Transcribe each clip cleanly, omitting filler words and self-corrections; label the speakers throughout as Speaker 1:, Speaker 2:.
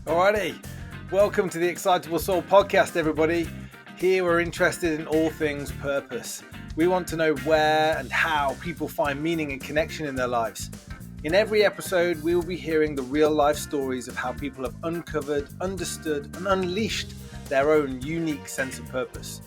Speaker 1: Alrighty, welcome to the Excitable Soul Podcast, everybody. Here we're interested in all things purpose. We want to know where and how people find meaning and connection in their lives. In every episode, we will be hearing the real life stories of how people have uncovered, understood, and unleashed their own unique sense of purpose.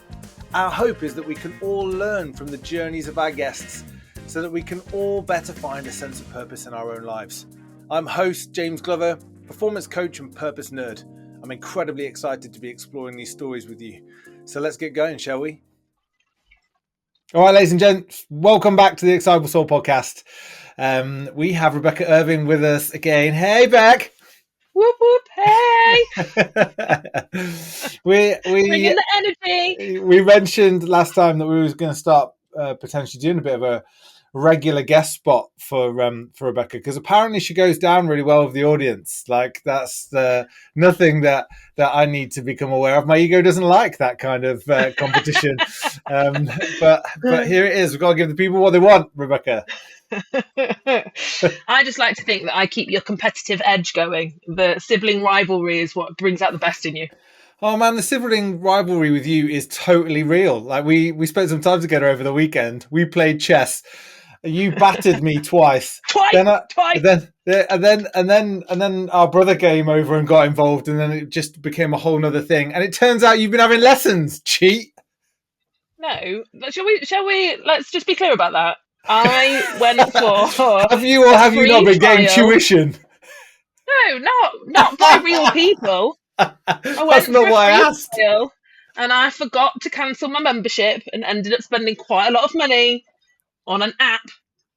Speaker 1: Our hope is that we can all learn from the journeys of our guests so that we can all better find a sense of purpose in our own lives. I'm host James Glover, performance coach and purpose nerd. I'm incredibly excited to be exploring these stories with you. So let's get going, shall we? All right, ladies and gents, welcome back to the Excitable Soul Podcast. We have Rebecca Irving with us again. Hey, Beck.
Speaker 2: Whoop whoop! Hey,
Speaker 1: we
Speaker 2: bringing the energy.
Speaker 1: We mentioned last time that we was going to start potentially doing a bit of a regular guest spot for Rebecca, because apparently she goes down really well with the audience. Like that's nothing that I need to become aware of. My ego doesn't like that kind of competition. But here it is. We've got to give the people what they want, Rebecca.
Speaker 2: I just like to think that I keep your competitive edge going. The sibling rivalry is what brings out the best in you.
Speaker 1: Oh man, the sibling rivalry with you is totally real. Like we spent some time together over the weekend. We played chess. You battered me twice.
Speaker 2: Twice.
Speaker 1: And then our brother came over and got involved, and then it just became a whole nother thing. And it turns out you've been having lessons. Cheat.
Speaker 2: No, shall we? Let's just be clear about that. I went for.
Speaker 1: Have you or have you not been getting tuition?
Speaker 2: No, not by real people.
Speaker 1: That's not what I asked.
Speaker 2: And I forgot to cancel my membership and ended up spending quite a lot of money on an app.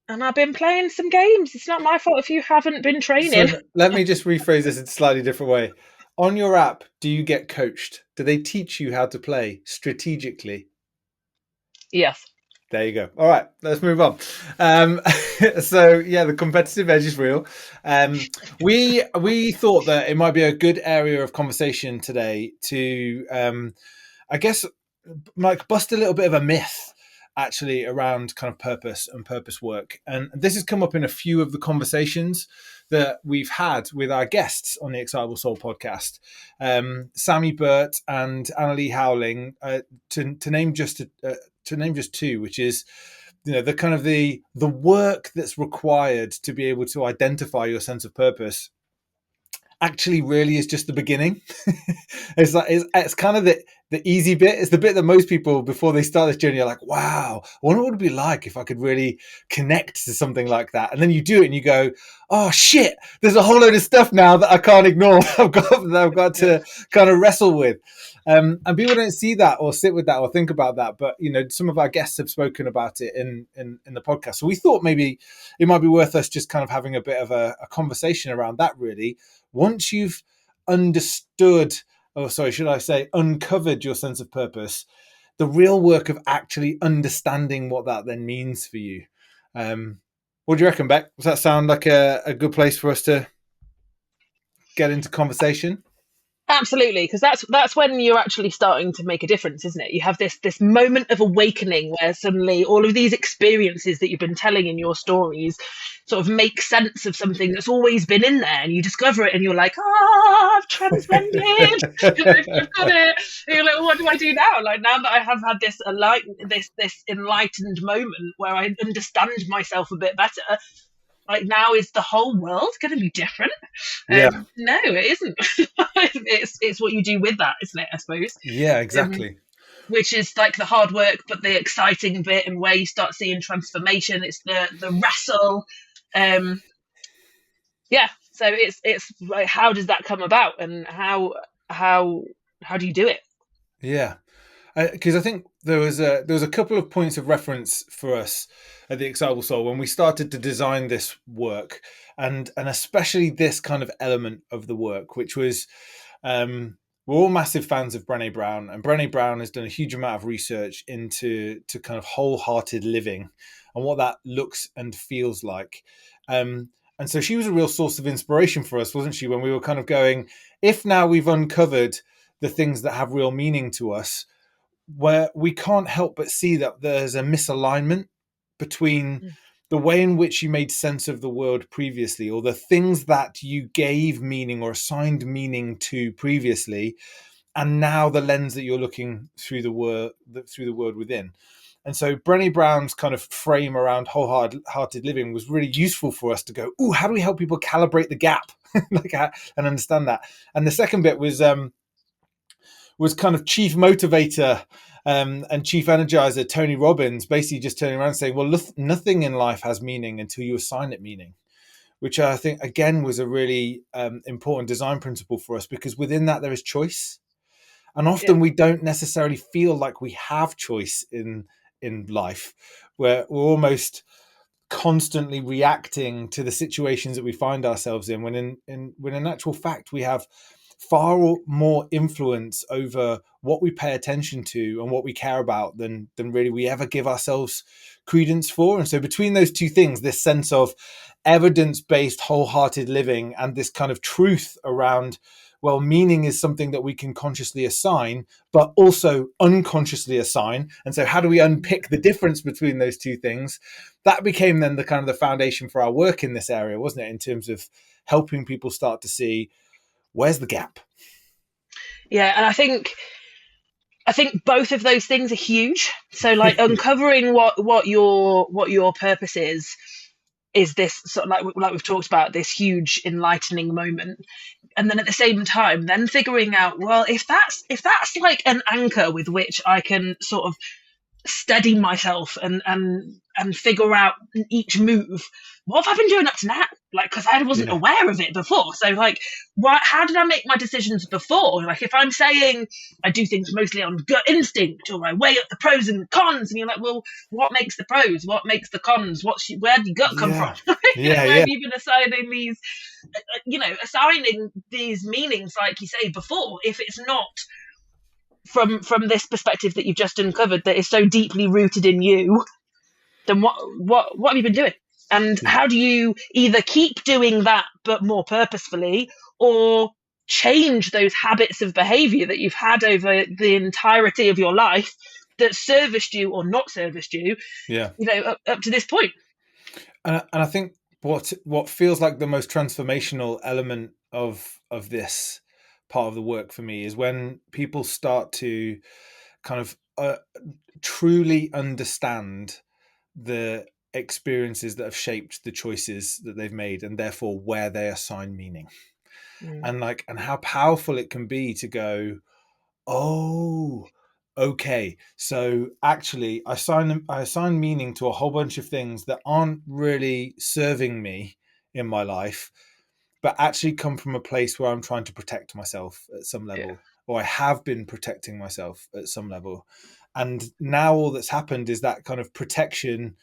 Speaker 2: And I've been playing some games. It's not my fault if you haven't been training.
Speaker 1: So let me just rephrase this in a slightly different way. On your app, do you get coached? Do they teach you how to play strategically?
Speaker 2: Yes.
Speaker 1: There you go. All right, let's move on. So yeah, the competitive edge is real. We thought that it might be a good area of conversation today to, I guess, like bust a little bit of a myth actually around kind of purpose and purpose work. And this has come up in a few of the conversations that we've had with our guests on the Excitable Soul podcast. Sammy Burt and Annalie Howling, to name just two, which is, you know, the kind of the work that's required to be able to identify your sense of purpose actually really is just the beginning. It's kind of the easy bit. It's the bit that most people before they start this journey are like, wow, I wonder what it'd be like if I could really connect to something like that. And then you do it and you go, oh shit, there's a whole load of stuff now that I can't ignore. I've got to kind of wrestle with. And people don't see that or sit with that or think about that. But, you know, some of our guests have spoken about it in the podcast. So we thought maybe it might be worth us just kind of having a bit of a conversation around that, really. Once you've uncovered your sense of purpose, the real work of actually understanding what that then means for you. What do you reckon, Beck? Does that sound like a good place for us to get into conversation?
Speaker 2: Absolutely, because that's when you're actually starting to make a difference, isn't it? You have this moment of awakening where suddenly all of these experiences that you've been telling in your stories sort of make sense of something that's always been in there, and you discover it and you're like, I've transcended. I've got it. And you're like, what do I do now? Like, now that I have had this enlightened moment where I understand myself a bit better, like, now is the whole world going to be different?
Speaker 1: Yeah.
Speaker 2: No, it isn't. It's what you do with that, isn't it, I suppose?
Speaker 1: Yeah, exactly.
Speaker 2: Which is like the hard work, but the exciting bit, and where you start seeing transformation. It's the wrestle. Yeah. So it's like, how does that come about, and how do you do it?
Speaker 1: Yeah. Because I think there was a couple of points of reference for us at the Excitable Soul when we started to design this work, and especially this kind of element of the work, which was we're all massive fans of Brené Brown, and Brené Brown has done a huge amount of research into kind of wholehearted living and what that looks and feels like. And so she was a real source of inspiration for us, wasn't she? When we were kind of going, if now we've uncovered the things that have real meaning to us, where we can't help but see that there's a misalignment between the way in which you made sense of the world previously, or the things that you gave meaning or assigned meaning to previously, and now the lens that you're looking through the world within. And so Brené Brown's kind of frame around wholehearted living was really useful for us to go, oh, how do we help people calibrate the gap and understand that? And the second bit was kind of chief motivator and chief energizer Tony Robbins basically just turning around and saying, well, nothing in life has meaning until you assign it meaning, which I think, again, was a really important design principle for us, because within that there is choice. And often we don't necessarily feel like we have choice in life, where we're almost constantly reacting to the situations that we find ourselves in, when in actual fact we have far more influence over what we pay attention to and what we care about than really we ever give ourselves credence for. And so between those two things, this sense of evidence-based wholehearted living and this kind of truth around, well, meaning is something that we can consciously assign, but also unconsciously assign. And so how do we unpick the difference between those two things? That became then the kind of the foundation for our work in this area, wasn't it? In terms of helping people start to see, where's the gap?
Speaker 2: Yeah. And I think both of those things are huge. So like uncovering what your purpose is this sort of like we've talked about, this huge enlightening moment. And then at the same time, then figuring out, well, if that's like an anchor with which I can sort of steady myself and figure out each move, what have I been doing up to now? Like, because I wasn't aware of it before. So like, how did I make my decisions before? Like, if I'm saying I do things mostly on gut instinct, or I weigh up the pros and cons, and you're like, well, what makes the pros? What makes the cons? Where did your gut come from? Where have you been assigning these, assigning these meanings, like you say before, if it's not from this perspective that you've just uncovered that is so deeply rooted in you, then what have you been doing? And how do you either keep doing that but more purposefully, or change those habits of behavior that you've had over the entirety of your life that serviced you or not serviced you, up to this point?
Speaker 1: And I think what feels like the most transformational element of this part of the work for me is when people start to kind of truly understand the experiences that have shaped the choices that they've made, and therefore where they assign meaning. And how powerful it can be to go, oh, okay, so actually I assign meaning to a whole bunch of things that aren't really serving me in my life, but actually come from a place where I'm trying to protect myself at some level, or I have been protecting myself at some level. And now all that's happened is that kind of protection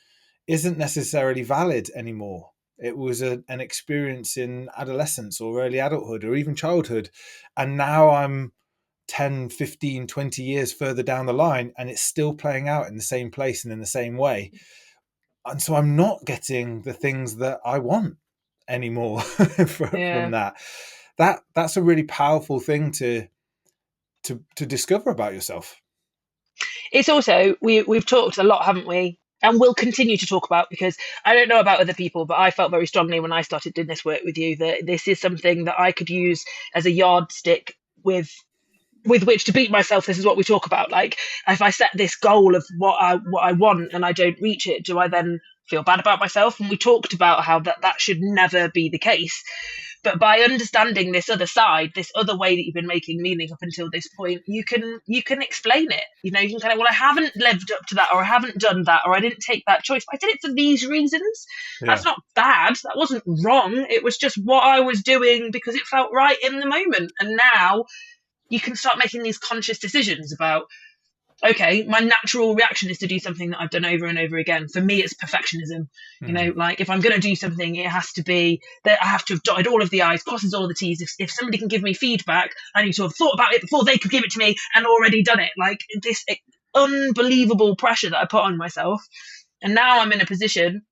Speaker 1: isn't necessarily valid anymore. It was an experience in adolescence or early adulthood or even childhood. And now I'm 10, 15, 20 years further down the line, and it's still playing out in the same place and in the same way. And so I'm not getting the things that I want anymore from that. That's a really powerful thing to discover about yourself.
Speaker 2: It's also, we've talked a lot, haven't we? And we'll continue to talk about, because I don't know about other people, but I felt very strongly when I started doing this work with you that this is something that I could use as a yardstick with which to beat myself. This is what we talk about. Like, if I set this goal of what I want and I don't reach it, do I then feel bad about myself? And we talked about how that should never be the case. But by understanding this other side, this other way that you've been making meaning up until this point, you can explain it. You can kind of, well, I haven't lived up to that, or I haven't done that, or I didn't take that choice, but I did it for these reasons. That's not bad. That wasn't wrong. It was just what I was doing because it felt right in the moment. And now you can start making these conscious decisions about, okay, my natural reaction is to do something that I've done over and over again. For me, it's perfectionism. Like, if I'm going to do something, it has to be that I have to have dotted all of the I's, crosses all of the T's. If somebody can give me feedback, I need to have thought about it before they could give it to me and already done it. Like, this unbelievable pressure that I put on myself. And now I'm in a position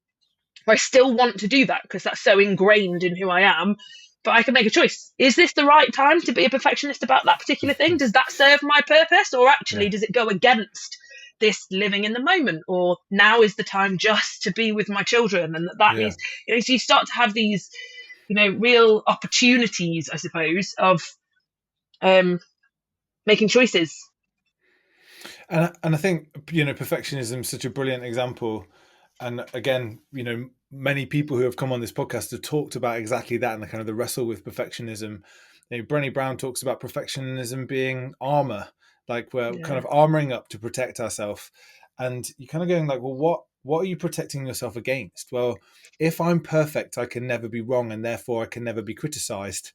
Speaker 2: where I still want to do that because that's so ingrained in who I am. But I can make a choice. Is this the right time to be a perfectionist about that particular thing? Does that serve my purpose? Or actually, does it go against this living in the moment, or now is the time just to be with my children, and that
Speaker 1: Yeah.
Speaker 2: needs, so you start to have these, real opportunities, I suppose, of making choices.
Speaker 1: And I think, perfectionism is such a brilliant example. And again, many people who have come on this podcast have talked about exactly that, and the kind of the wrestle with perfectionism. Brené Brown talks about perfectionism being armor, like we're kind of armoring up to protect ourselves. And you're kind of going like, well, what are you protecting yourself against? Well, if I'm perfect, I can never be wrong, and therefore I can never be criticized.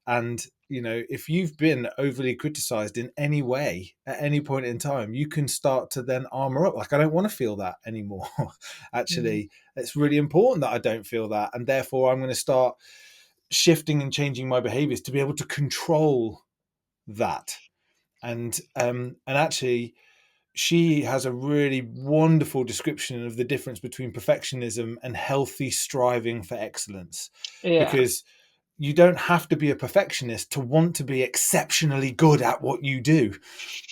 Speaker 1: And if you've been overly criticized in any way at any point in time, you can start to then armor up. Like, I don't want to feel that anymore. Actually, it's really important that I don't feel that, and therefore I'm going to start shifting and changing my behaviors to be able to control that. And actually, she has a really wonderful description of the difference between perfectionism and healthy striving for excellence. Because you don't have to be a perfectionist to want to be exceptionally good at what you do.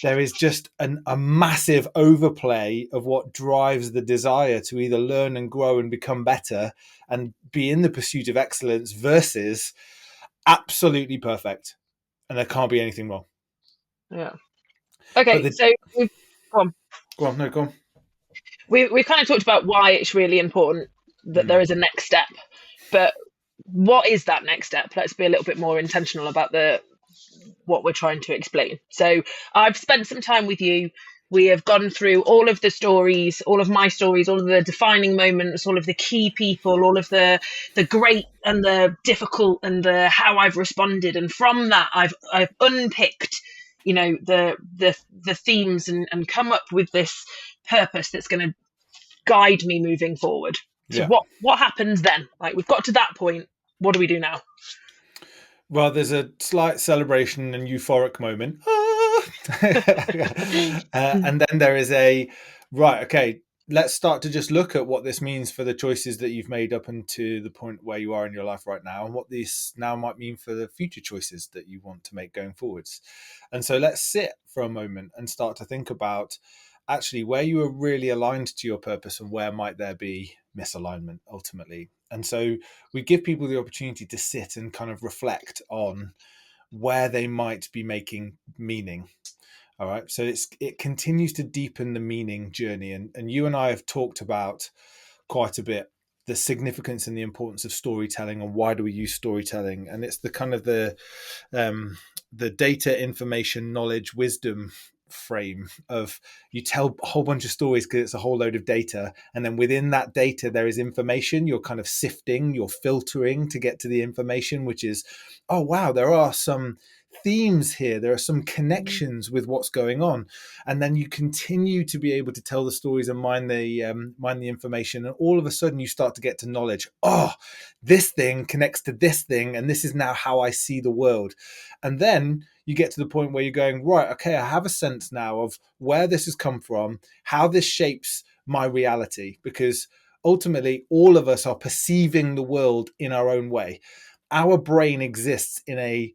Speaker 1: There is just a massive overplay of what drives the desire to either learn and grow and become better and be in the pursuit of excellence versus absolutely perfect. And there can't be anything wrong.
Speaker 2: Yeah. Okay, so we've go on.
Speaker 1: Go on, no, go on.
Speaker 2: We kind of talked about why it's really important that there is a next step, but what is that next step? Let's be a little bit more intentional about what we're trying to explain. So I've spent some time with you. We have gone through all of the stories, all of my stories, all of the defining moments, all of the key people, all of the great and the difficult, and the how I've responded. And from that, I've unpicked, the themes, and come up with this purpose that's going to guide me moving forward. So what happens then? Like, we've got to that point. What do we do now?
Speaker 1: Well, there's a slight celebration and euphoric moment. And then there is right, okay, let's start to just look at what this means for the choices that you've made up until the point where you are in your life right now, and what this now might mean for the future choices that you want to make going forwards. And so let's sit for a moment and start to think about actually where you are really aligned to your purpose and where might there be misalignment ultimately. And so we give people the opportunity to sit and kind of reflect on where they might be making meaning. All right. So it continues to deepen the meaning journey. And you and I have talked about quite a bit the significance and the importance of storytelling, and why do we use storytelling. And it's the kind of the data, information, knowledge, wisdom frame of you tell a whole bunch of stories because it's a whole load of data, and then within that data there is information. You're kind of sifting, you're filtering to get to the information, which is, oh wow, there are some themes here, there are some connections with what's going on, and then you continue to be able to tell the stories and mine the information, and all of a sudden you start to get to knowledge. Oh, this thing connects to this thing, and this is now how I see the world. And then you get to the point where you're going, right, okay, I have a sense now of where this has come from, how this shapes my reality, because ultimately all of us are perceiving the world in our own way. Our brain exists in a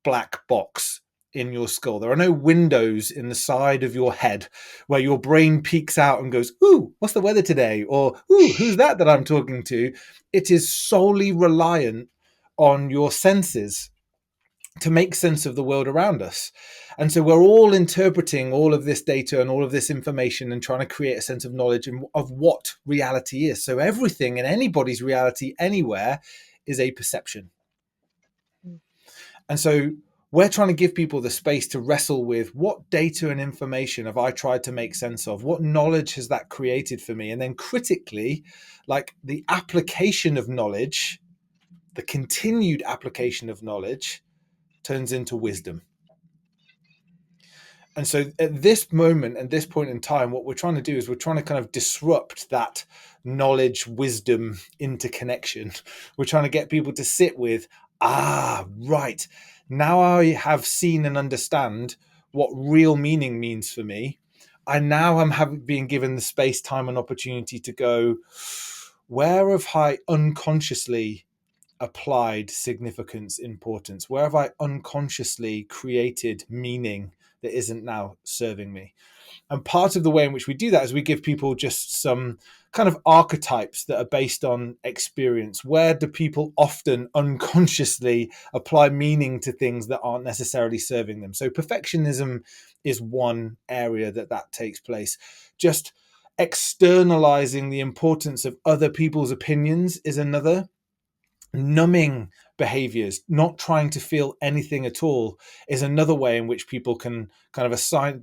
Speaker 1: black box in your skull. There are no windows in the side of your head where your brain peeks out and goes, ooh, what's the weather today? Or, ooh, who's that I'm talking to? It is solely reliant on your senses to make sense of the world around us. And so we're all interpreting all of this data and all of this information and trying to create a sense of knowledge of what reality is. So everything in anybody's reality anywhere is a perception. And so we're trying to give people the space to wrestle with what data and information have I tried to make sense of? What knowledge has that created for me? And then critically, like the application of knowledge, the continued application of knowledge turns into wisdom. And so at this moment, at this point in time, what we're trying to do is we're trying to kind of disrupt that knowledge, wisdom interconnection. We're trying to get people to sit with, right, now I have seen and understand what real meaning means for me. I now am being given the space, time, and opportunity to go, where have I unconsciously applied significance, importance? Where have I unconsciously created meaning that isn't now serving me. And part of the way in which we do that is we give people just some kind of archetypes that are based on experience. Where do people often unconsciously apply meaning to things that aren't necessarily serving them? So perfectionism is one area that takes place. Just externalizing the importance of other people's opinions is another. Numbing behaviors, not trying to feel anything at all, is another way in which people can kind of assign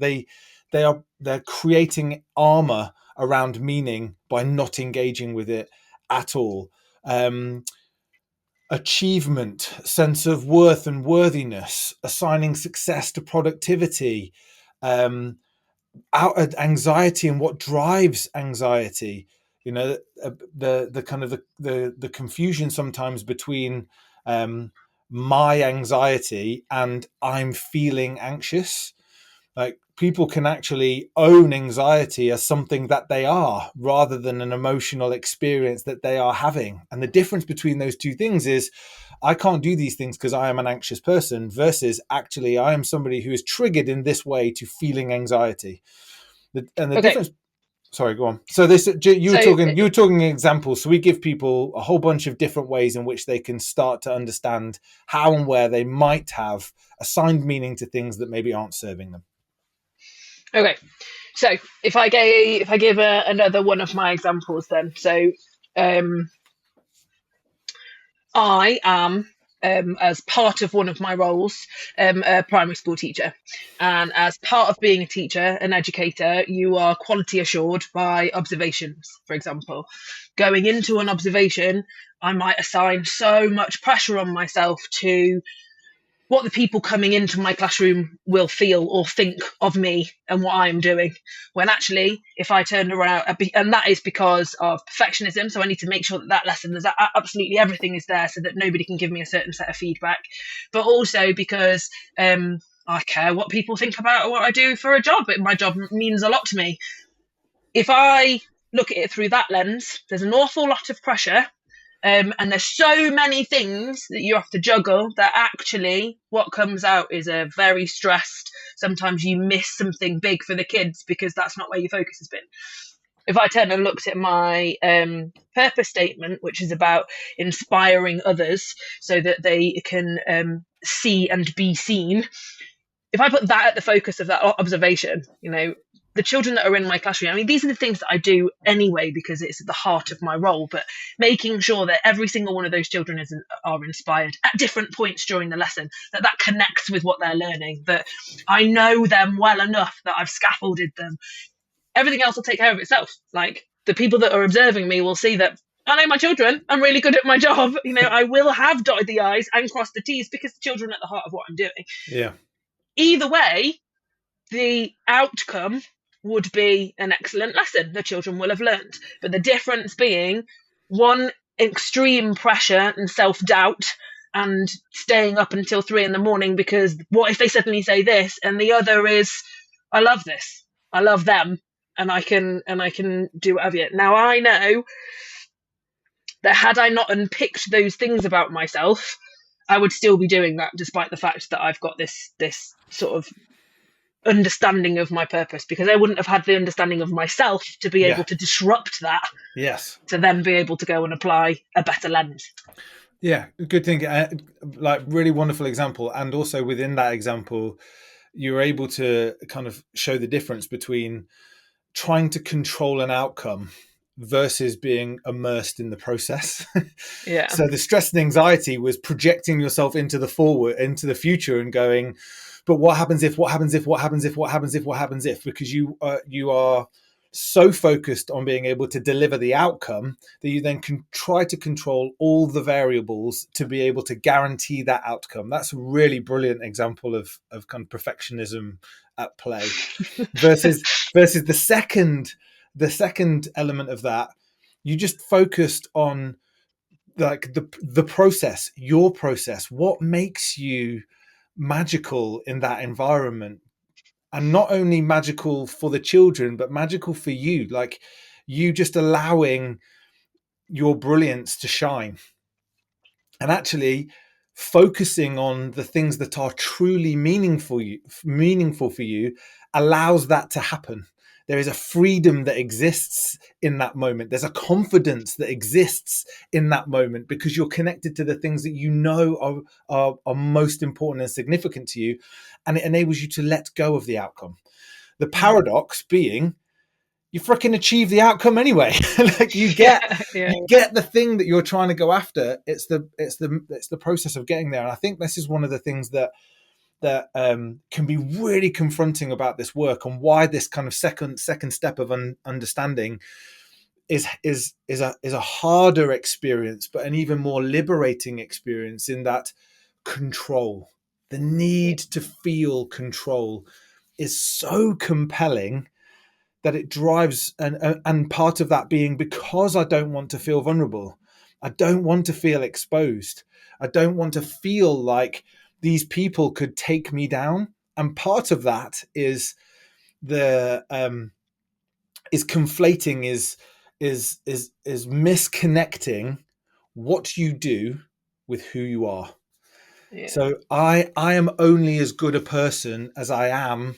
Speaker 1: they're creating armor around meaning by not engaging with it at all. Achievement, sense of worth and worthiness, assigning success to productivity, anxiety and what drives anxiety. The kind of the confusion sometimes between my anxiety and I'm feeling anxious. Like, people can actually own anxiety as something that they are rather than an emotional experience that they are having. And the difference between those two things is I can't do these things because I am an anxious person versus actually I am somebody who is triggered in this way to feeling anxiety. And the difference. Sorry, go on. So you were talking examples. So we give people a whole bunch of different ways in which they can start to understand how and where they might have assigned meaning to things that maybe aren't serving them.
Speaker 2: Okay, so if I give another one of my examples, then I am, as part of one of my roles, a primary school teacher, and as part of being a teacher, an educator, you are quality assured by observations. For example, going into an observation, I might assign so much pressure on myself to what the people coming into my classroom will feel or think of me and what I'm doing. When actually, if I turned around, and that is because of perfectionism, so I need to make sure that lesson, there's absolutely everything is there so that nobody can give me a certain set of feedback. But also because I care what people think about what I do for a job. My job means a lot to me. If I look at it through that lens, there's an awful lot of pressure. And there's so many things that you have to juggle that actually what comes out is a very stressed, sometimes you miss something big for the kids because that's not where your focus has been. If I turn and looked at my purpose statement, which is about inspiring others so that they can see and be seen, if I put that at the focus of that observation, the children that are in my classroom, I mean, these are the things that I do anyway because it's at the heart of my role, but making sure that every single one of those children are inspired at different points during the lesson, that connects with what they're learning, that I know them well enough that I've scaffolded them. Everything else will take care of itself. Like, the people that are observing me will see that I know my children, I'm really good at my job. I will have dotted the I's and crossed the T's because the children are at the heart of what I'm doing.
Speaker 1: Yeah.
Speaker 2: Either way, the outcome would be an excellent lesson the children will have learned. But the difference being one, extreme pressure and self-doubt and staying up until 3 a.m. because what if they suddenly say this, and the other is I love this, I love them, and I can do whatever. Now I know that had I not unpicked those things about myself, I would still be doing that despite the fact that I've got this sort of understanding of my purpose, because I wouldn't have had the understanding of myself to be able to disrupt that.
Speaker 1: Yes.
Speaker 2: To then be able to go and apply a better lens.
Speaker 1: Yeah, good thing. Like, really wonderful example. And also within that example, you're able to kind of show the difference between trying to control an outcome versus being immersed in the process.
Speaker 2: Yeah.
Speaker 1: So the stress and anxiety was projecting yourself into the future and going, but what happens if, because you are so focused on being able to deliver the outcome that you then can try to control all the variables to be able to guarantee that outcome. That's a really brilliant example of kind of perfectionism at play versus the second element of that. You just focused on like the process, your process, what makes you magical in that environment, and not only magical for the children but magical for you, like you just allowing your brilliance to shine. And actually focusing on the things that are truly meaningful for you allows that to happen. There is a freedom that exists in that moment. There's a confidence that exists in that moment because you're connected to the things that you know are most important and significant to you, and it enables you to let go of the outcome. The paradox being, you freaking achieve the outcome anyway. Like you get the thing that you're trying to go after. It's the process of getting there. And I think this is one of the things that can be really confronting about this work, and why this kind of second step of understanding is a harder experience, but an even more liberating experience, in that control, the need to feel control, is so compelling that it drives, and part of that being because I don't want to feel vulnerable. I don't want to feel exposed. I don't want to feel like these people could take me down. And part of that is conflating, is misconnecting what you do with who you are. Yeah. So I am only as good a person as I am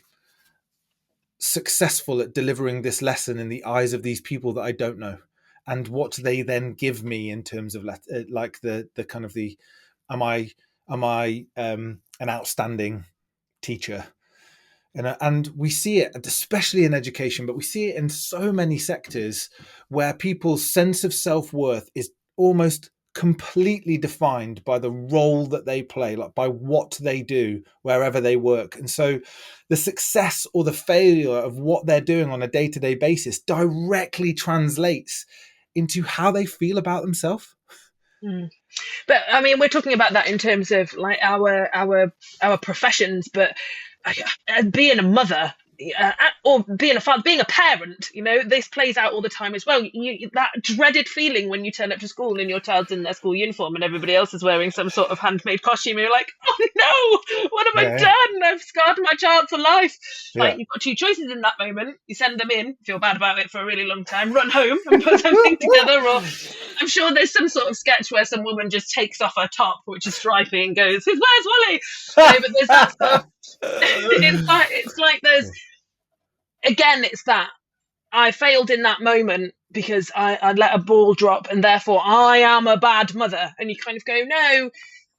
Speaker 1: successful at delivering this lesson in the eyes of these people that I don't know, and what they then give me in terms of like the kind of the, am I an outstanding teacher? And we see it, especially in education, but we see it in so many sectors where people's sense of self-worth is almost completely defined by the role that they play, like by what they do wherever they work. And so the success or the failure of what they're doing on a day-to-day basis directly translates into how they feel about themselves.
Speaker 2: But I mean, we're talking about that in terms of like our professions, but being a mother, or being a father, being a parent, you know, this plays out all the time as well. That dreaded feeling when you turn up to school and your child's in their school uniform and everybody else is wearing some sort of handmade costume, and you're like, oh no, what have I done? I've scarred my child for life. Like, you've got two choices in that moment. You send them in, feel bad about it for a really long time, run home and put something together, or I'm sure there's some sort of sketch where some woman just takes off her top, which is stripy, and goes, where's Wally? But there's that stuff. It's like there's, again, it's that I failed in that moment because I let a ball drop, and therefore I am a bad mother. And you kind of go, no,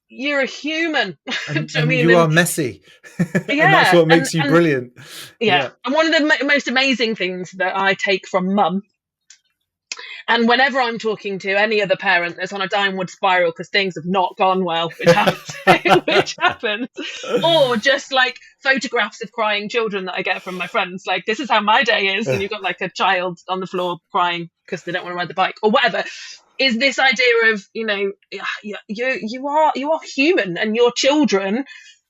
Speaker 2: you're a human.
Speaker 1: And you are messy. And that's what makes you brilliant.
Speaker 2: Yeah. And one of the most amazing things that I take from mum, and whenever I'm talking to any other parent that's on a downward spiral because things have not gone well, which happens, or just like photographs of crying children that I get from my friends, like, this is how my day is, and you've got like a child on the floor crying because they don't want to ride the bike or whatever, is this idea of, you know, you are human, and your children,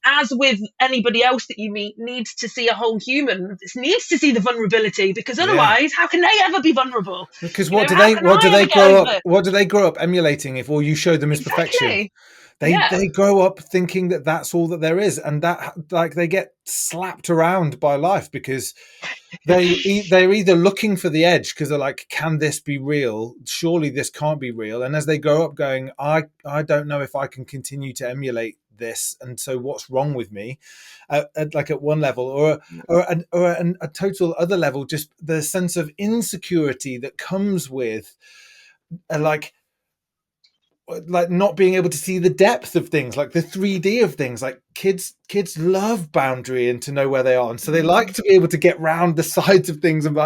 Speaker 2: as with anybody else that you meet, needs to see a whole human. It needs to see the vulnerability, because otherwise, how can they ever be vulnerable? Because what do
Speaker 1: they grow up emulating if all you show them is perfection? They grow up thinking that that's all that there is, and that, like, they get slapped around by life because they're either looking for the edge because they're like, can this be real? Surely this can't be real. And as they grow up going, I don't know if I can continue to emulate this, and so what's wrong with me, like at one level, or a total other level, just the sense of insecurity that comes with like not being able to see the depth of things, like the 3D of things. Like kids love boundary and to know where they are, and so they like to be able to get round the sides of things. And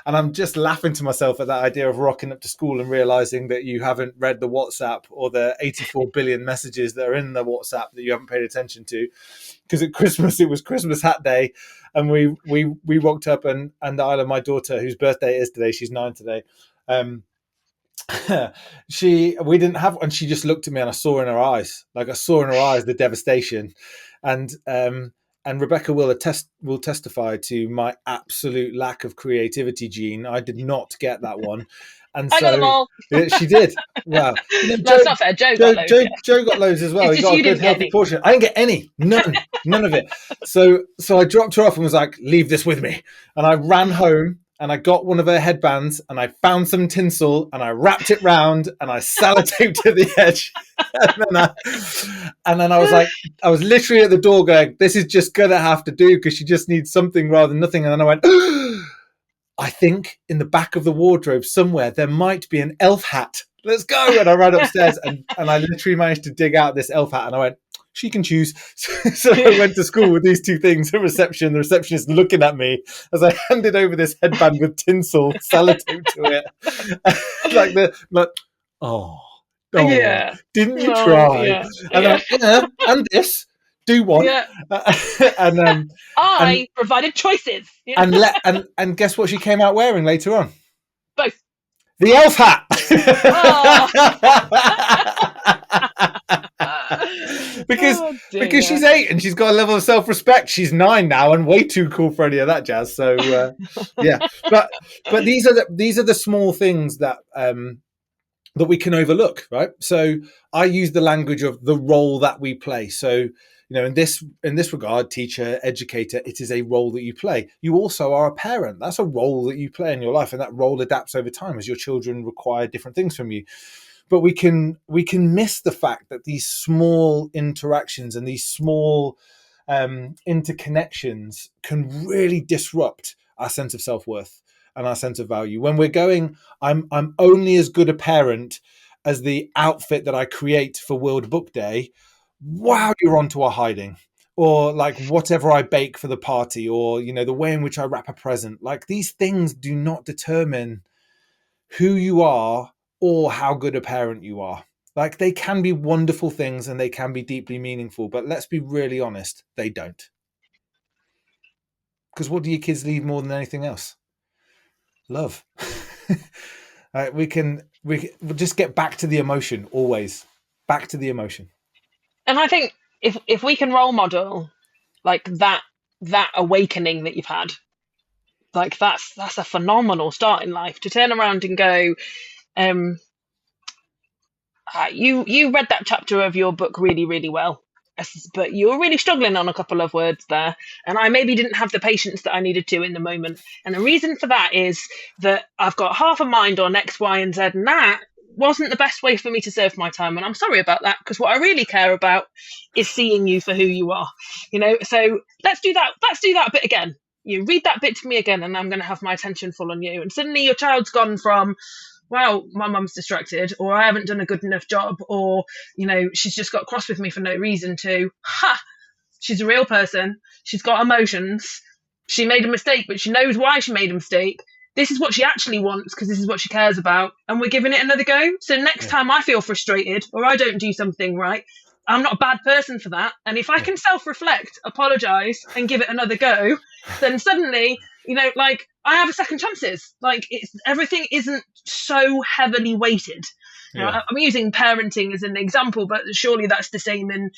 Speaker 1: I'm just laughing to myself at that idea of rocking up to school and realizing that you haven't read the WhatsApp or the 84 billion messages that are in the WhatsApp that you haven't paid attention to, because at Christmas it was Christmas hat day, and we rocked up, and Isla, my daughter, whose birthday it is today, she's 9 today, we didn't have, and she just looked at me, and I saw in her eyes the devastation, and Rebecca will testify to my absolute lack of creativity gene. I did not get that one, and
Speaker 2: I got them all.
Speaker 1: She did. Wow.
Speaker 2: That's not fair. Joe
Speaker 1: got loads as well. He got a good healthy portion. I didn't get any. None of it. So I dropped her off and was like, leave this with me. And I ran home and I got one of her headbands and I found some tinsel and I wrapped it round and I sellotaped to the edge. And then I was like, I was literally at the door going, this is just going to have to do because she just needs something rather than nothing. And then I went, I think in the back of the wardrobe somewhere there might be an elf hat. Let's go. And I ran upstairs and I literally managed to dig out this elf hat and I went, she can choose. So I went to school with these two things at reception. The receptionist looking at me as I handed over this headband with tinsel sellotape to it. Oh, didn't you try?
Speaker 2: Yeah.
Speaker 1: And this, do one.
Speaker 2: Yeah.
Speaker 1: I
Speaker 2: provided choices.
Speaker 1: Yeah. And guess what she came out wearing later on?
Speaker 2: Both.
Speaker 1: The elf hat. Because she's 8 and she's got a level of self-respect. She's 9 now and way too cool for any of that jazz. So yeah, but these are the small things that that we can overlook, right? So I use the language of the role that we play. So in this regard, teacher, educator, it is a role that you play. You also are a parent. That's a role that you play in your life, and that role adapts over time as your children require different things from you. But we can miss the fact that these small interactions and these small interconnections can really disrupt our sense of self-worth and our sense of value. When we're going, I'm only as good a parent as the outfit that I create for World Book Day. Wow, you're onto a hiding. Or like whatever I bake for the party, or the way in which I wrap a present. Like, these things do not determine who you are or how good a parent you are. Like, they can be wonderful things and they can be deeply meaningful, but let's be really honest, they don't. Because what do your kids need more than anything else? Love. We'll just get back to the emotion, always back to the emotion.
Speaker 2: And I think if we can role model like that awakening that you've had, like that's a phenomenal start in life to turn around and go, you read that chapter of your book really, really well, but you were really struggling on a couple of words there, and I maybe didn't have the patience that I needed to in the moment. And the reason for that is that I've got half a mind on X, Y, and Z, and that wasn't the best way for me to serve my time. And I'm sorry about that, because what I really care about is seeing you for who you are. So let's do that bit again. You read that bit to me again, and I'm going to have my attention full on you. And suddenly your child's gone from, well, my mum's distracted, or I haven't done a good enough job, or, she's just got cross with me for no reason, to, she's a real person. She's got emotions. She made a mistake, but she knows why she made a mistake. This is what she actually wants because this is what she cares about. And we're giving it another go. So next time I feel frustrated or I don't do something right, I'm not a bad person for that. And if I can self-reflect, apologize, and give it another go, then suddenly, I have a second chances. Like, everything isn't so heavily weighted. I'm using parenting as an example, but surely that's the same in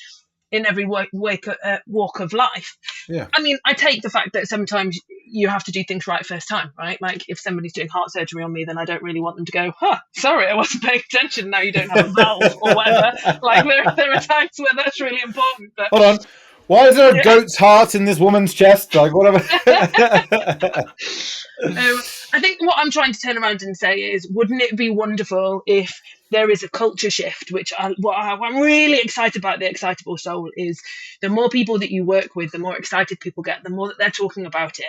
Speaker 2: every walk of life.
Speaker 1: Yeah.
Speaker 2: I mean, I take the fact that sometimes you have to do things right first time, right? Like, if somebody's doing heart surgery on me, then I don't really want them to go, sorry, I wasn't paying attention. Now you don't have a valve or whatever. Like, there are times where that's really important. But
Speaker 1: hold on. Why is there a goat's heart in this woman's chest? Like, whatever.
Speaker 2: I think what I'm trying to turn around and say is, wouldn't it be wonderful if there is a culture shift, which I'm really excited about the Excitable Soul, is the more people that you work with, the more excited people get, the more that they're talking about it.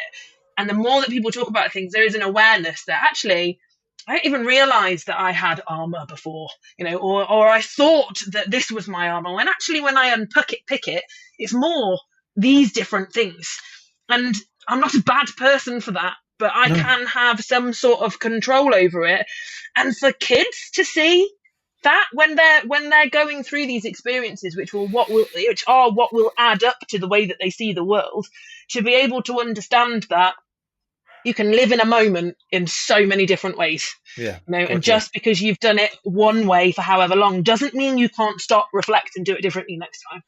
Speaker 2: And the more that people talk about things, there is an awareness that actually, I didn't even realize that I had armor before, or I thought that this was my armor. When actually, when I pick it, it's more these different things. And I'm not a bad person for that, but I can have some sort of control over it. And for kids to see that when they're going through these experiences, which are what will add up to the way that they see the world, to be able to understand that you can live in a moment in so many different ways.
Speaker 1: Yeah.
Speaker 2: And just because you've done it one way for however long doesn't mean you can't stop, reflect, and do it differently next time.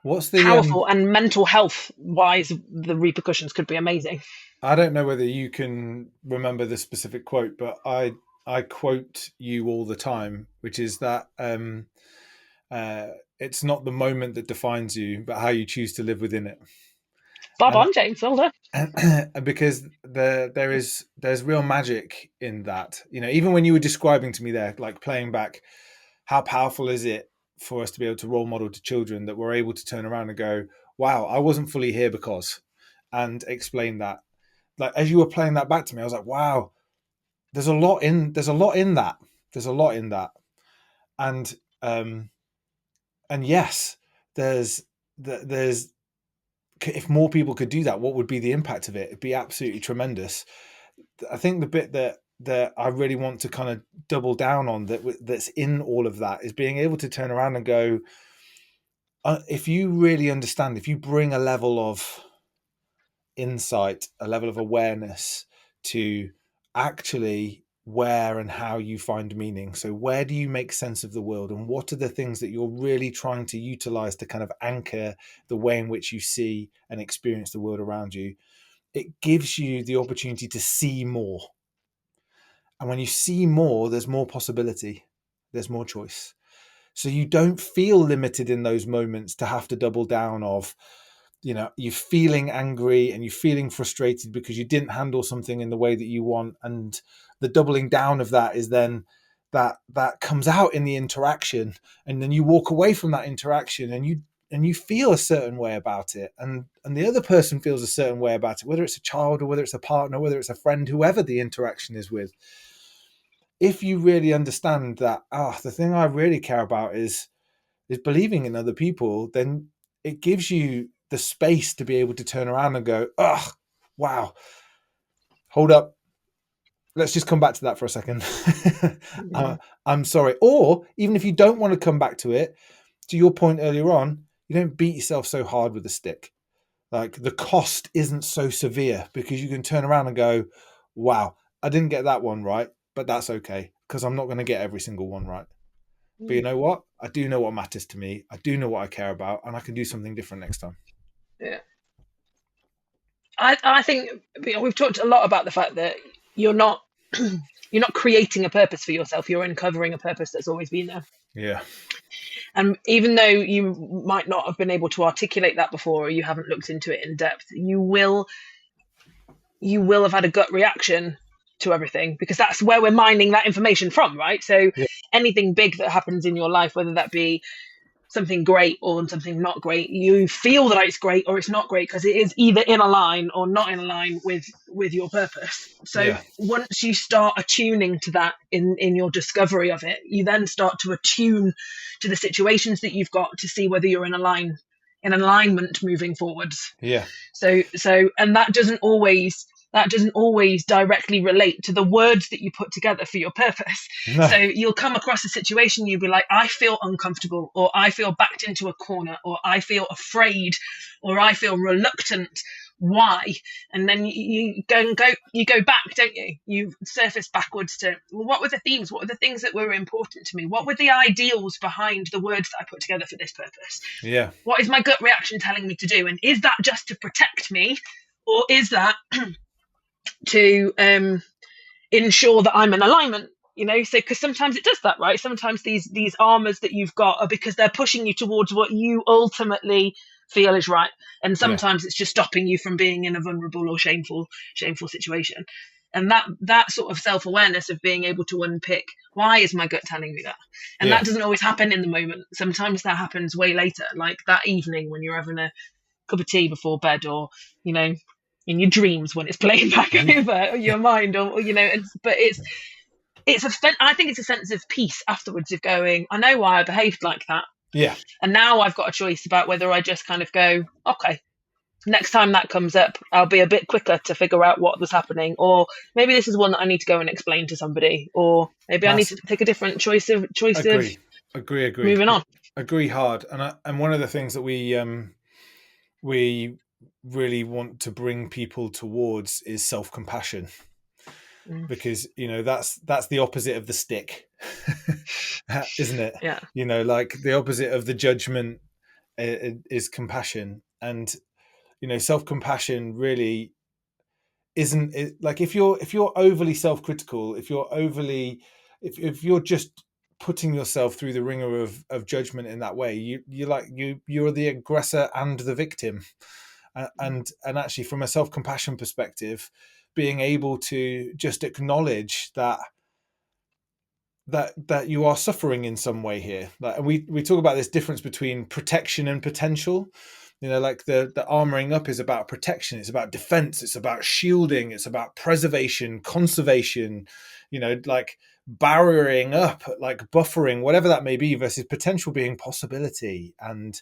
Speaker 2: What's the powerful and mental health wise, the repercussions could be amazing.
Speaker 1: I don't know whether you can remember the specific quote, but I quote you all the time, which is that it's not the moment that defines you, but how you choose to live within it.
Speaker 2: Bob on, James. Well done.
Speaker 1: And because there's real magic in that. Even when you were describing to me there, like playing back, how powerful is it for us to be able to role model to children that we're able to turn around and go, wow, I wasn't fully here because, and explain that. Like, as you were playing that back to me, I was like, wow, there's a lot in that. There's a lot in that. And yes, there's if more people could do that, what would be the impact of it? It'd be absolutely tremendous. I think the bit that I really want to kind of double down on that's in all of that is being able to turn around and go, if you really understand, if you bring a level of insight, a level of awareness to actually where and how you find meaning. So where do you make sense of the world, and what are the things that you're really trying to utilize to kind of anchor the way in which you see and experience the world around you? It gives you the opportunity to see more. And when you see more, there's more possibility, there's more choice. So you don't feel limited in those moments to have to double down of, you're feeling angry and you're feeling frustrated because you didn't handle something in the way that you want. And the doubling down of that is then that comes out in the interaction. And then you walk away from that interaction and you feel a certain way about it. And the other person feels a certain way about it, whether it's a child or whether it's a partner, whether it's a friend, whoever the interaction is with. If you really understand that, the thing I really care about is believing in other people, then it gives you the space to be able to turn around and go, wow, hold up. Let's just come back to that for a second. I'm sorry. Or even if you don't want to come back to it, to your point earlier on, you don't beat yourself so hard with a stick. Like, the cost isn't so severe because you can turn around and go, wow, I didn't get that one right, but that's okay because I'm not going to get every single one right. But you know what? I do know what matters to me. I do know what I care about, and I can do something different next time.
Speaker 2: Yeah. I think we've talked a lot about the fact that you're not creating a purpose for yourself. You're uncovering a purpose that's always been there.
Speaker 1: Yeah.
Speaker 2: And even though you might not have been able to articulate that before, or you haven't looked into it in depth, you will have had a gut reaction to everything, because that's where we're mining that information from, right? So anything big that happens in your life, whether that be something great or something not great, you feel that it's great or it's not great because it is either in a line or not in a line with your purpose. So once you start attuning to that in your discovery of it, you then start to attune to the situations that you've got to see whether you're in alignment moving forwards. So and that doesn't always directly relate to the words that you put together for your purpose. No. So you'll come across a situation, you'll be like, I feel uncomfortable, or I feel backed into a corner, or I feel afraid, or I feel reluctant. Why? And then you go back, don't you? You surface backwards to, well, what were the themes? What were the things that were important to me? What were the ideals behind the words that I put together for this purpose?
Speaker 1: Yeah.
Speaker 2: What is my gut reaction telling me to do? And is that just to protect me, or is that to ensure that I'm in alignment? So because sometimes it does that, right? Sometimes these armors that you've got are because they're pushing you towards what you ultimately feel is right, and sometimes it's just stopping you from being in a vulnerable or shameful situation. And that sort of self-awareness of being able to unpick, why is my gut telling me that? And that doesn't always happen in the moment. Sometimes that happens way later, like that evening when you're having a cup of tea before bed, or in your dreams when it's playing back over your mind, or but I think it's a sense of peace afterwards, of going, I know why I behaved like that, and now I've got a choice about whether I just kind of go, okay, next time that comes up, I'll be a bit quicker to figure out what was happening, or maybe this is one that I need to go and explain to somebody, or maybe I need to take a different choice of
Speaker 1: agree
Speaker 2: moving on.
Speaker 1: Agree hard. And one of the things that we really want to bring people towards is self-compassion, because that's the opposite of the stick, isn't it? Like the opposite of the judgment is compassion. And self-compassion really isn't it, like if you're overly self-critical, if you're just putting yourself through the ringer of judgment in that way, you're the aggressor and the victim. And actually, from a self-compassion perspective, being able to just acknowledge that you are suffering in some way here. Like, and we talk about this difference between protection and potential. Like the armoring up is about protection, it's about defense, it's about shielding, it's about preservation, conservation, like barriering up, like buffering, whatever that may be, versus potential being possibility and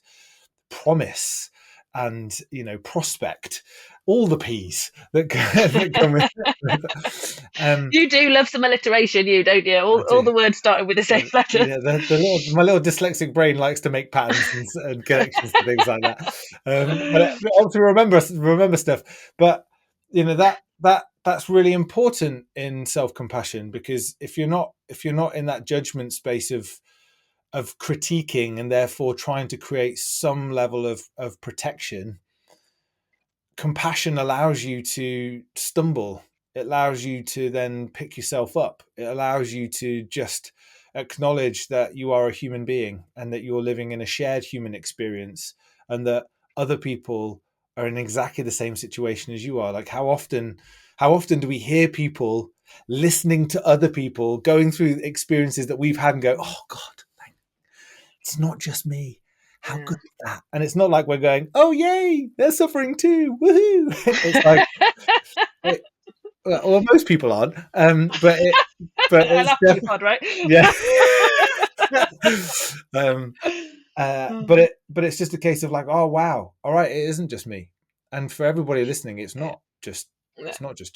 Speaker 1: promise and prospect, all the P's that come with it.
Speaker 2: You do love some alliteration, don't you? All the words starting with the same letter.
Speaker 1: Yeah, my little dyslexic brain likes to make patterns and connections to things like that. But also remember stuff. But that's really important in self-compassion, because if you're not in that judgment space of critiquing and therefore trying to create some level of protection, compassion allows you to stumble. It allows you to then pick yourself up. It allows you to just acknowledge that you are a human being and that you're living in a shared human experience, and that other people are in exactly the same situation as you are. Like, how often do we hear people listening to other people going through experiences that we've had and go, oh God, it's not just me. How good is that? And it's not like we're going, oh yay, they're suffering too, woohoo! It's like, well, most people aren't, but it's
Speaker 2: definitely right.
Speaker 1: Yeah. But it's just a case of like, oh wow, all right, it isn't just me, and for everybody listening, it's not just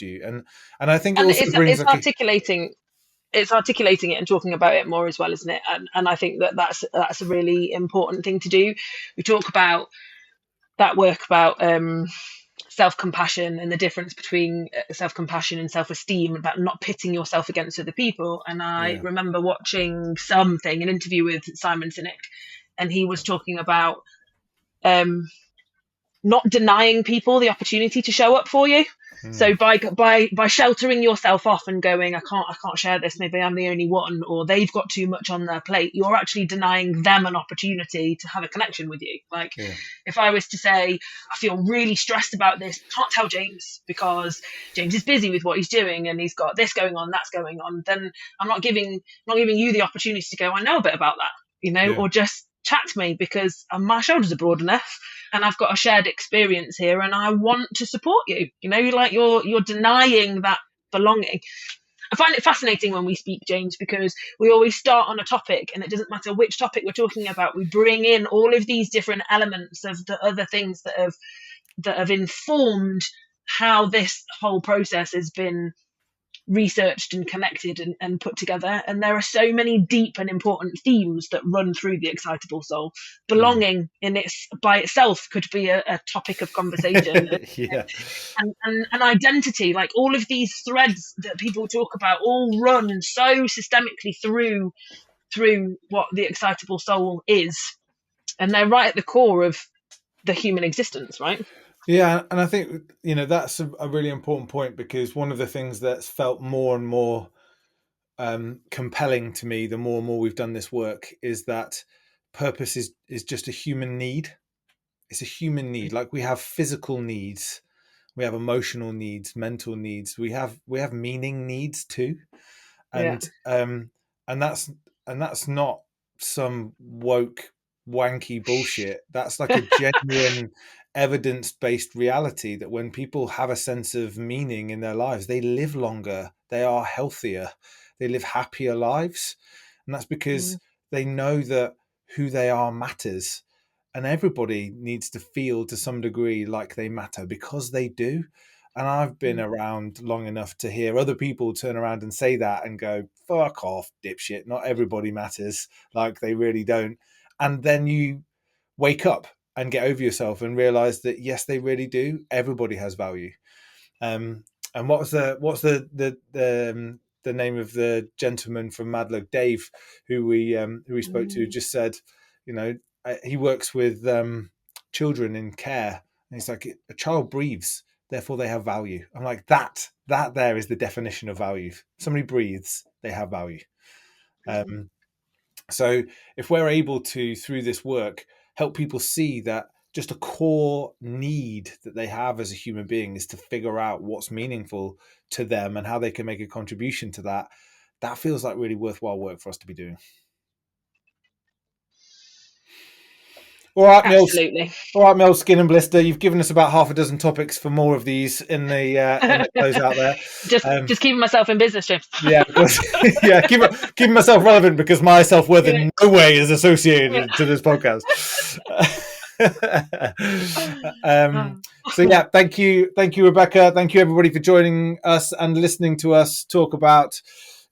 Speaker 1: you, and I think it also brings
Speaker 2: it's articulating it and talking about it more as well, isn't it? And I think that's a really important thing to do. We talk about that work about self-compassion and the difference between self-compassion and self-esteem, about not pitting yourself against other people. And I remember watching an interview with Simon Sinek, and he was talking about not denying people the opportunity to show up for you. So by sheltering yourself off and going, I can't share this, maybe I'm the only one, or they've got too much on their plate, you're actually denying them an opportunity to have a connection with you. Like, if I was to say, I feel really stressed about this, can't tell James because James is busy with what he's doing and he's got this going on, that's going on, then I'm not giving you the opportunity to go, I know a bit about that, or just chat to me, because my shoulders are broad enough and I've got a shared experience here and I want to support you. Like you're denying that belonging. I find it fascinating when we speak, James, because we always start on a topic, and it doesn't matter which topic we're talking about, we bring in all of these different elements of the other things that have informed how this whole process has been researched and connected and put together. And there are so many deep and important themes that run through the Excitable Soul. Belonging by itself could be a topic of conversation. And identity, like all of these threads that people talk about, all run so systemically through what the Excitable Soul is, and they're right at the core of the human existence, right?
Speaker 1: Yeah, and I think that's a really important point, because one of the things that's felt more and more compelling to me the more and more we've done this work is that purpose is just a human need. It's a human need. Like, we have physical needs, we have emotional needs, mental needs, we have meaning needs too, and that's not some woke wanky bullshit. That's like a genuine evidence-based reality, that when people have a sense of meaning in their lives, they live longer, they are healthier, they live happier lives. And that's because they know that who they are matters, and everybody needs to feel to some degree like they matter, because they do. And I've been around long enough to hear other people turn around and say that and go, fuck off, dipshit, not everybody matters, like they really don't. And then you wake up and get over yourself and realize that yes, they really do. Everybody has value. And what's the name of the gentleman from Mad Luck, Dave, who we spoke to, just said, he works with children in care, and he's like, a child breathes, therefore they have value. I'm like, that there is the definition of value. Somebody breathes, they have value. So if we're able to, through this work, help people see that just a core need that they have as a human being is to figure out what's meaningful to them and how they can make a contribution to that. That feels like really worthwhile work for us to be doing. All right, Mills.
Speaker 2: Absolutely.
Speaker 1: All right, Mel, Skin and Blister. You've given us about half a dozen topics for more of these in the close out there.
Speaker 2: Just keeping myself in business, James.
Speaker 1: Yeah, of course. Yeah, keeping myself relevant because my self-worth in no way is associated to this podcast. So yeah, thank you, Rebecca. Thank you, everybody, for joining us and listening to us talk about,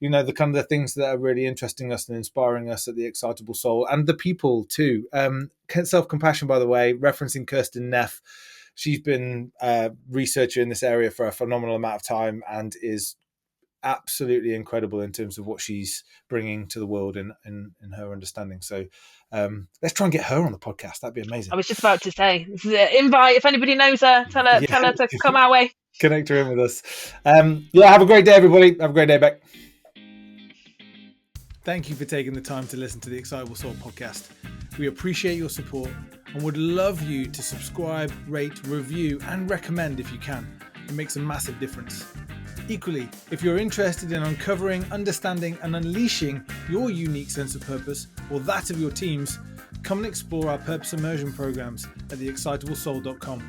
Speaker 1: the kind of the things that are really interesting us and inspiring us at the Excitable Soul, and the people too. Self-compassion, by the way, referencing Kirsten Neff. She's been a researcher in this area for a phenomenal amount of time and is absolutely incredible in terms of what she's bringing to the world in her understanding. So let's try and get her on the podcast. That'd be amazing.
Speaker 2: I was just about to say, invite, if anybody knows her, tell her to come our way.
Speaker 1: Connect her in with us. Have a great day, everybody. Have a great day, Beck. Thank you for taking the time to listen to the Excitable Soul podcast. We appreciate your support and would love you to subscribe, rate, review, and recommend if you can. It makes a massive difference. Equally, if you're interested in uncovering, understanding, and unleashing your unique sense of purpose or that of your teams, come and explore our purpose immersion programs at theexcitablesoul.com.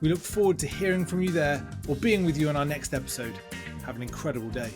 Speaker 1: We look forward to hearing from you there or being with you on our next episode. Have an incredible day.